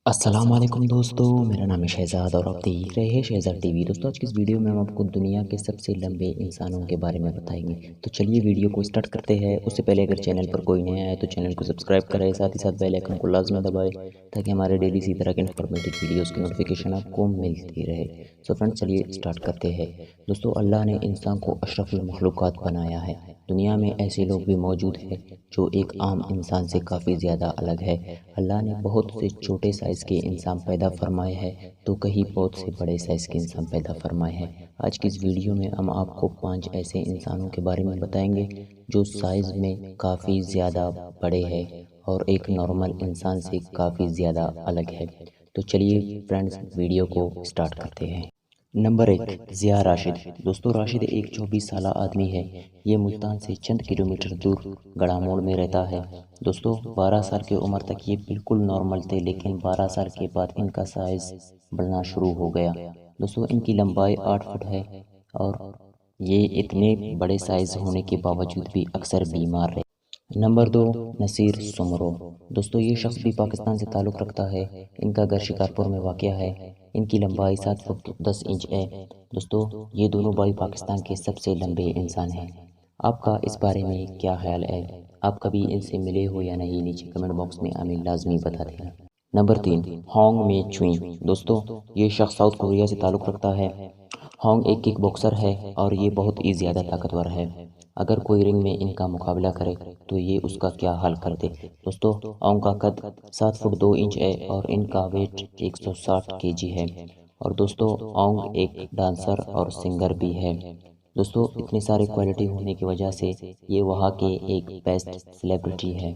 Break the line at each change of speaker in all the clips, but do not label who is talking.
السلام علیکم دوستو، میرا نام ہے شہزاد اور آپ دیکھ رہے ہیں شہزاد ٹی وی۔ دوستو آج کی اس ویڈیو میں ہم آپ کو دنیا کے سب سے لمبے انسانوں کے بارے میں بتائیں گے۔ تو چلیے ویڈیو کو سٹارٹ کرتے ہیں۔ اس سے پہلے اگر چینل پر کوئی نیا ہے تو چینل کو سبسکرائب کریں، ساتھ ہی ساتھ بیل آئیکن کو لازمی دبائیں تاکہ ہمارے ڈیلی اسی طرح کے انفارمیٹو ویڈیوز کی نوٹیفیکیشن آپ کو ملتی رہے۔ سو فرینڈ چلیے سٹارٹ کرتے ہیں۔ دوستو اللہ نے انسان کو اشرف المخلوقات بنایا ہے۔ دنیا میں ایسے لوگ بھی موجود ہیں جو ایک عام انسان سے کافی زیادہ الگ ہے۔ اللہ نے بہت سے چھوٹے سائز کے انسان پیدا فرمائے ہیں تو کہیں بہت سے بڑے سائز کے انسان پیدا فرمائے ہیں۔ آج کی اس ویڈیو میں ہم آپ کو 5 ایسے انسانوں کے بارے میں بتائیں گے جو سائز میں کافی زیادہ بڑے ہیں اور ایک نارمل انسان سے کافی زیادہ الگ ہے۔ تو چلیے فرینڈز ویڈیو کو سٹارٹ کرتے ہیں۔ نمبر 1، ضیاء راشد۔ دوستو راشد ایک 24 سالہ آدمی ہے۔ یہ ملتان سے چند کلومیٹر دور گڑھا موڑ میں رہتا ہے۔ دوستو 12 سال کی عمر تک یہ بالکل نارمل تھے، لیکن 12 سال کے بعد ان کا سائز بڑھنا شروع ہو گیا۔ دوستو ان کی لمبائی 8 فٹ ہے اور یہ اتنے بڑے سائز ہونے کے باوجود بھی اکثر بیمار رہے۔ نمبر 2، نصیر سمرو۔ دوستو یہ شخص بھی پاکستان سے تعلق رکھتا ہے۔ ان کا گھر شکارپور میں واقع ہے۔ ان کی لمبائی 7 فٹ 10 انچ ہے۔ دوستو یہ دونوں بھائی پاکستان کے سب سے لمبے انسان ہیں۔ آپ کا اس بارے میں کیا خیال ہے؟ آپ کبھی ان سے ملے ہو یا نہیں؟ نیچے کمنٹ باکس میں ہمیں لازمی بتا دینا۔ نمبر 3، ہانگ می چوئنگ۔ دوستو یہ شخص ساؤتھ کوریا سے تعلق رکھتا ہے۔ ہانگ ایک کک باکسر ہے اور یہ بہت ہی زیادہ طاقتور ہے۔ اگر کوئی رنگ میں ان کا مقابلہ کرے تو یہ اس کا کیا حل کر دے۔ دوستو ہانگ کا قد 7 فٹ 2 انچ ہے اور ان کا ویٹ 160 kg ہے۔ اور دوستو ہانگ ایک ڈانسر اور سنگر بھی ہے۔ دوستو اتنے سارے کوالٹی ہونے کی وجہ سے یہ وہاں کے ایک بیسٹ سیلیبریٹی ہے۔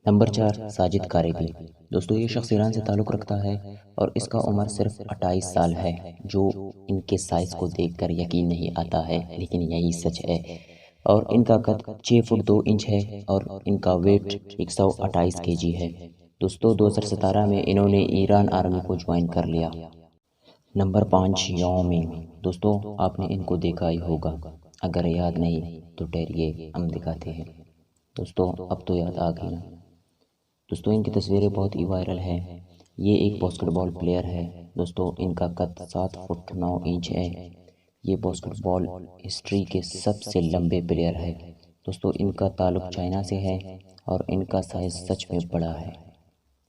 نمبر 4، ساجد کاریبی۔ دوستو یہ شخص ایران سے تعلق رکھتا ہے اور اس کا عمر صرف 28 سال ہے، جو ان کے سائز کو دیکھ کر یقین نہیں آتا ہے، لیکن یہی سچ ہے۔ اور ان کا قد 6 فٹ 2 انچ ہے اور ان کا ویٹ 128 kg ہے۔ دوستو 2017 میں انہوں نے ایران آرمی کو جوائن کر لیا۔ نمبر 5، یاؤ منگ۔ دوستو آپ نے ان کو دیکھا ہی ہوگا، اگر یاد نہیں تو ٹھہریے ہم دکھاتے ہیں۔ دوستو اب تو یاد آ گئی نا۔ دوستو ان کی تصویریں بہت ہی وائرل ہیں۔ یہ ایک باسکٹ بال پلیئر ہے۔ دوستو ان کا قد 7 فٹ 9 انچ ہے۔ یہ باسکٹ بال ہسٹری کے سب سے لمبے پلیئر ہے۔ دوستو ان کا تعلق چائنا سے ہے اور ان کا سائز سچ میں بڑا ہے۔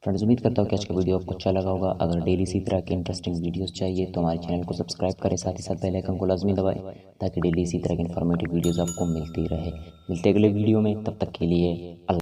فرینڈز امید کرتا ہوں کہ آج کا ویڈیو آپ کو اچھا لگا ہوگا۔ اگر ڈیلی اسی طرح کے انٹرسٹنگ ویڈیوز چاہیے تو ہمارے چینل کو سبسکرائب کریں، ساتھ ہی ساتھ بیل آئیکن کو لازمی دبائیں تاکہ ڈیلی اسی طرح کے انفارمیٹو ویڈیوز آپ کو ملتی رہے۔ ملتے اگلے ویڈیو میں، تب تک کے لیے اللہ۔